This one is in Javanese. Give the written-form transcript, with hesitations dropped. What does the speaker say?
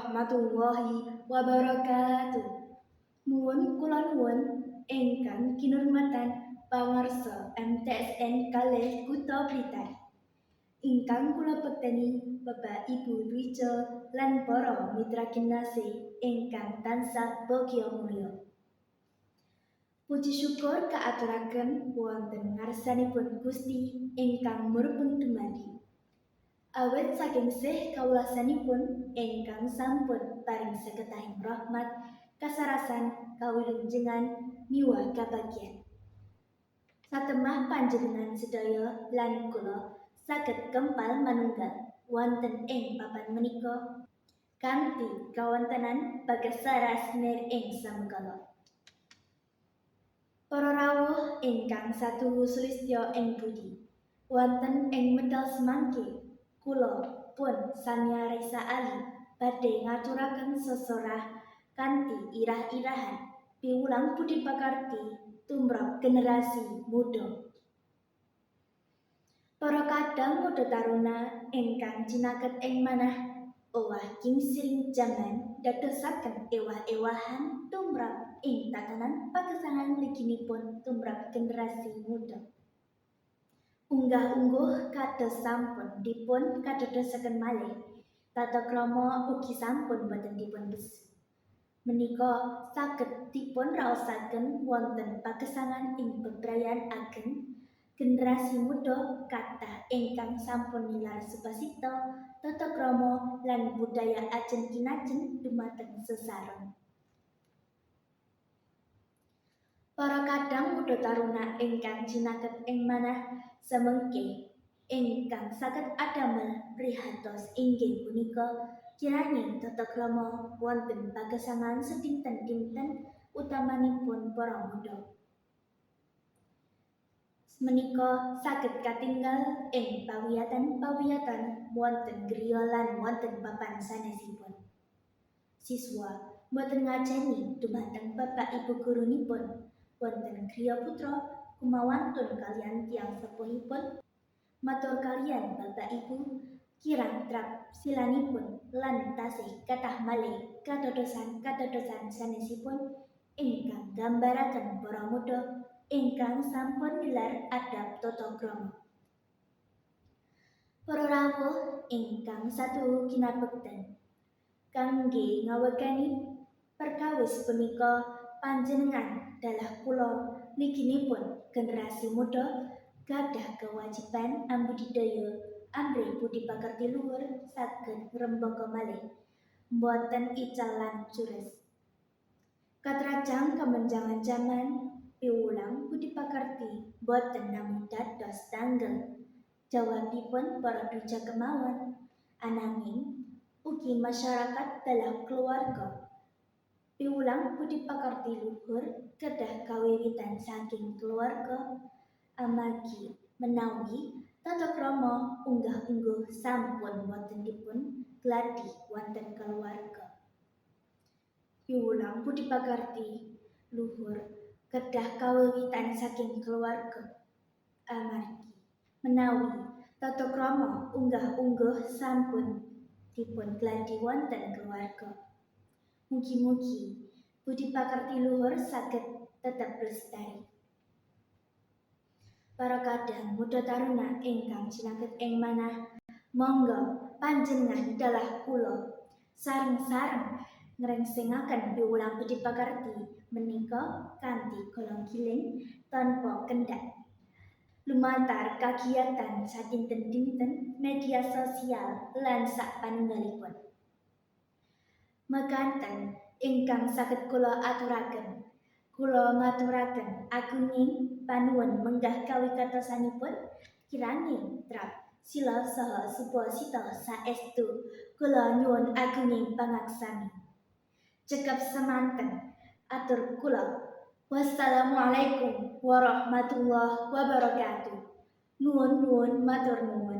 warahmatullahi wabarakatuh. Kula nuwun ingkang kinurmatan pangarsa MTSN kalih Kutha Blitar. Ingkang kula pekteni Bapak Ibu Dwija lan para mitra gimnase ingkang tansah bagya mulya. Puji syukur kaaturaken wonten ngarsanipun Gusti ingkang murpun dumadi. Awit saking sih kawulasanipun ingkang sampun paring seketahing rahmat kasarasan kawilunjengan miwah kabagyan. Satemah panjenengan sedaya lan kula saged kempal manunggal wonten ing papan menika kanthi kawontenan bagas saras nir ing samengkala. Para rawuh ingkang satuhu sulistya ing budi wonten ing medal semangke kula pun Sania Raisa Ali badhe ngaturaken sesorah kanthi irah-irahan piwulang budi pakarti tumrap generasi muda. Para kadang muda taruna ingkang jinaket ing manah owah gingsiring jaman dadosaken ewah-ewahan tumrap ing tatanan pagesangan liginipun tumrap generasi muda. Unggah-ungguh kados sampun dipun kadodosaken malih, tata krama ugi sampun boten dipun besu. Menika saged dipun raosaken wonten pagesangan ing bebrayan ageng generasi muda kathah ingkang sampun nilar supasita tata krama lan budaya ajeng kinajeng dumateng sesaron. Para kadang muda taruna ingkang jinaket ing manah semengke ingkang saged adamel prihatos inggih punika kirani tata krama wonten pagesangan sedinten-dinten utamanipun para muda. Menika saged katinggal ing pawiyatan-pawiyatan wonten griya lan wonten papan sanesipun. Siswa boten ngajeni dumateng Bapak Ibu gurunipun wonten griya putra kumawantun kalian tiyang sepuhipun matur kalian Bapak Ibu kirang trap silanipun lan tasih kathah malih kadadosan sanesipun ingkang gambaraken para muda ingkang sampun nilar adab tata krama. Para rawuh ingkang satuhu kinabekten kangge ngawegani perkawis punika panjenengan dalah kula liginipun generasi muda gadah kewajiban ambudidaya amrih budi pakerti luhur saged ngrembaka malih mboten ical lan cures. Katrajang kamenjangan jaman piwulang budi pakerti boten namung dados tanggel jawabipun para duja kemawon ananging ugi masyarakat dalam keluarga. Piwulang budi pakarti luhur kedah kawiwitan saking keluarga amargi menawi tata krama unggah-ungguh sampun wonten dipun gladi wonten keluarga. Piwulang budi pakarti luhur kedah kawiwitan saking keluarga amargi menawi tata krama unggah-ungguh sampun dipun gladi wonten keluarga. Mugi-mugi budi pakarti luhur saged tetep lestari. Para kadang muda taruna ingkang jinaket ing manah monggo panjenengan dalah kula sareng-sareng ngrengsengaken piwulang budi pakarti menika kanthi golong giling tanpa kendhat. Lumantar kagiatan sadinten-dinten media sosial lan sapanunggalipun. Mekanten ingkang saged kula aturaken. Kula ngaturaken agunging panuwun menggah kawigatosanipun kirani trap sila saha supasita saestu kula nyuwun agunging pangaksami. Cekap semanten atur kula. Wassalamualaikum warahmatullahi wabarakatuh. Nuwun matur nuwun.